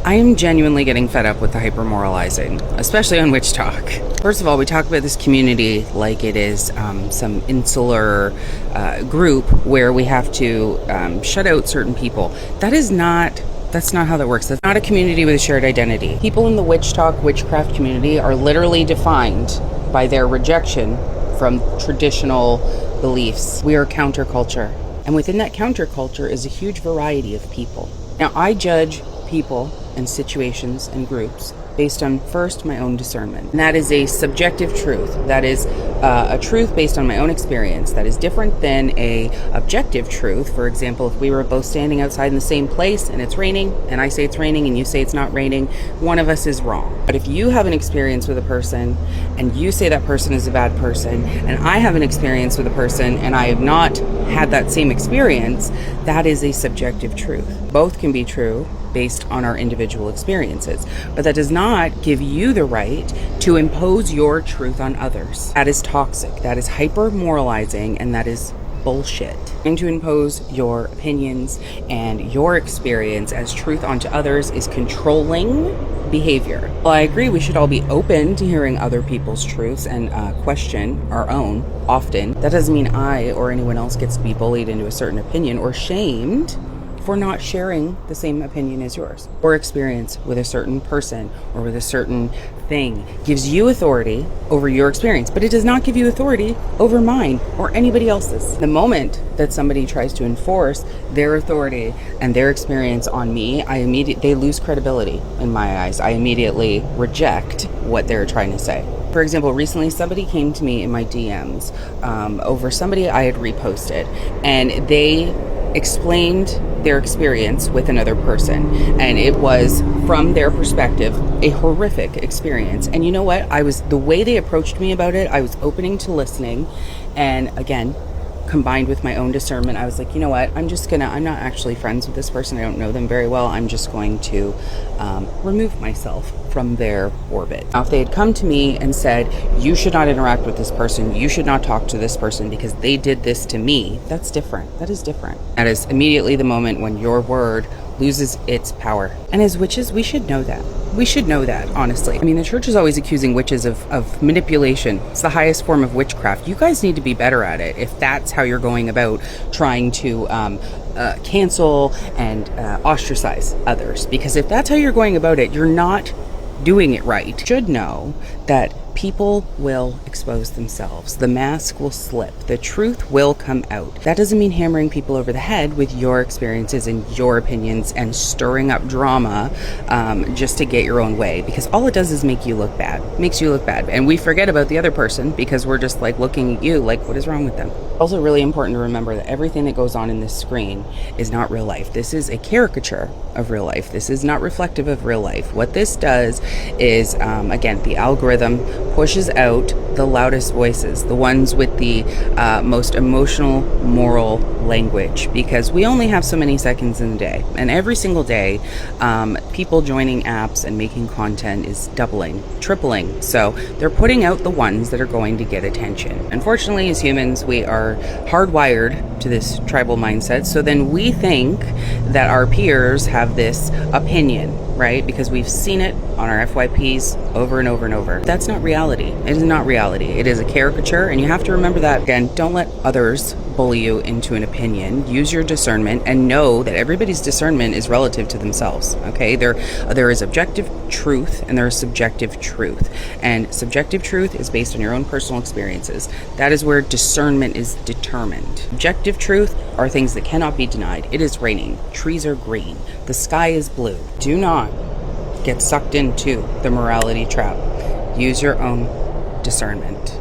I am genuinely getting fed up with the hypermoralizing, especially on Witch Talk. First of all, we talk about this community like it is some insular group where we have to shut out certain people. That's not how that works. That's not a community with a shared identity. People in the Witch Talk, Witchcraft community are literally defined by their rejection from traditional beliefs. We are counterculture. And within that counterculture is a huge variety of people. Now, I judge people and situations and groups based on, first, my own discernment. And that is a subjective truth. That is a truth based on my own experience. That is different than a objective truth. For example, if we were both standing outside in the same place and it's raining, and I say it's raining and you say it's not raining, one of us is wrong. But if you have an experience with a person and you say that person is a bad person, and I have an experience with a person and I have not had that same experience, that is a subjective truth. Both can be true based on our individual experiences. But that does not give you the right to impose your truth on others. That is toxic, that is hyper-moralizing, and that is bullshit. And to impose your opinions and your experience as truth onto others is controlling behavior. Well, I agree we should all be open to hearing other people's truths and question our own often. That doesn't mean I or anyone else gets to be bullied into a certain opinion or shamed for not sharing the same opinion as yours. Or experience with a certain person or with a certain thing gives you authority over your experience, but it does not give you authority over mine or anybody else's. The moment that somebody tries to enforce their authority and their experience on me, they lose credibility in my eyes. I immediately reject what they're trying to say. For example, recently somebody came to me in my DMs over somebody I had reposted, and they explained their experience with another person, and it was from their perspective a horrific experience. And you know what, the way they approached me about it, I was opening to listening, and again, combined with my own discernment, I was like, you know what, I'm not actually friends with this person, I don't know them very well, I'm just going to remove myself from their orbit. Now, if they had come to me and said, you should not interact with this person, you should not talk to this person because they did this to me, that's different. That is different. That is immediately the moment when your word loses its power. And as witches, we should know that. We should know that, honestly. I mean, the church is always accusing witches of manipulation. It's the highest form of witchcraft. You guys need to be better at it if that's how you're going about trying to cancel and ostracize others. Because if that's how you're going about it, you're not doing it right. You should know that people will expose themselves. The mask will slip. The truth will come out. That doesn't mean hammering people over the head with your experiences and your opinions and stirring up drama just to get your own way, because all it does is make you look bad. Makes you look bad. And we forget about the other person because we're just like looking at you like, what is wrong with them? Also really important to remember that everything that goes on in this screen is not real life. This is a caricature of real life. This is not reflective of real life. What this does is, again, the algorithm pushes out the loudest voices, the ones with the most emotional, moral language, because we only have so many seconds in the day. And every single day, people joining apps and making content is doubling, tripling. So they're putting out the ones that are going to get attention. Unfortunately, as humans, we are hardwired to this tribal mindset. So then we think that our peers have this opinion, right? Because we've seen it on our FYPs over and over and over. That's not reality. It is not reality. It is a caricature, and you have to remember that. Again, don't let others bully you into an opinion. Use your discernment and know that everybody's discernment is relative to themselves, okay? There is objective truth and there is subjective truth. And subjective truth is based on your own personal experiences. That is where discernment is determined. Objective truth are things that cannot be denied. It is raining. Trees are green. The sky is blue. Do not get sucked into the morality trap. Use your own discernment.